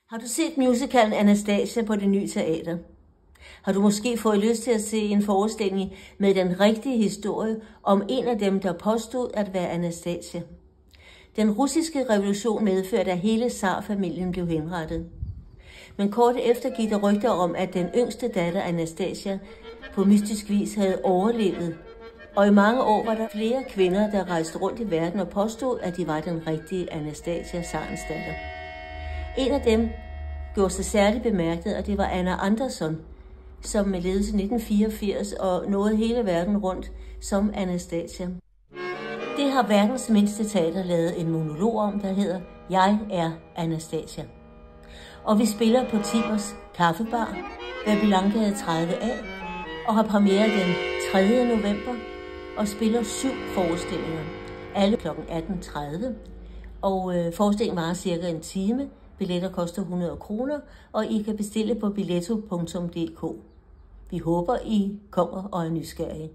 Har du set musicalen Anastasia på Det Ny Teater? Har du måske fået lyst til at se en forestilling med den rigtige historie om en af dem, der påstod at være Anastasia? Den russiske revolution medførte, at hele zarfamilien blev henrettet. Men kort efter gik der rygter om, at den yngste datter Anastasia på mystisk vis havde overlevet. Og i mange år var der flere kvinder, der rejste rundt i verden og påstod, at de var den rigtige Anastasia, zarens datter. En af dem gjorde sig særligt bemærket, og det var Anna Anderson, som levede til 1984 og nåede hele verden rundt som Anastasia. Det har verdens mindste teater lavet en monolog om, der hedder Jeg er Anastasia. Og vi spiller på Tibers Kaffebar, Babylongade 30A, og har premiere den 3. november og spiller 7 forestillinger, alle kl. 18.30. Og forestillingen varer cirka en time. Billetter koster 100 kroner, og I kan bestille på billetto.dk. Vi håber, I kommer og er nysgerrige.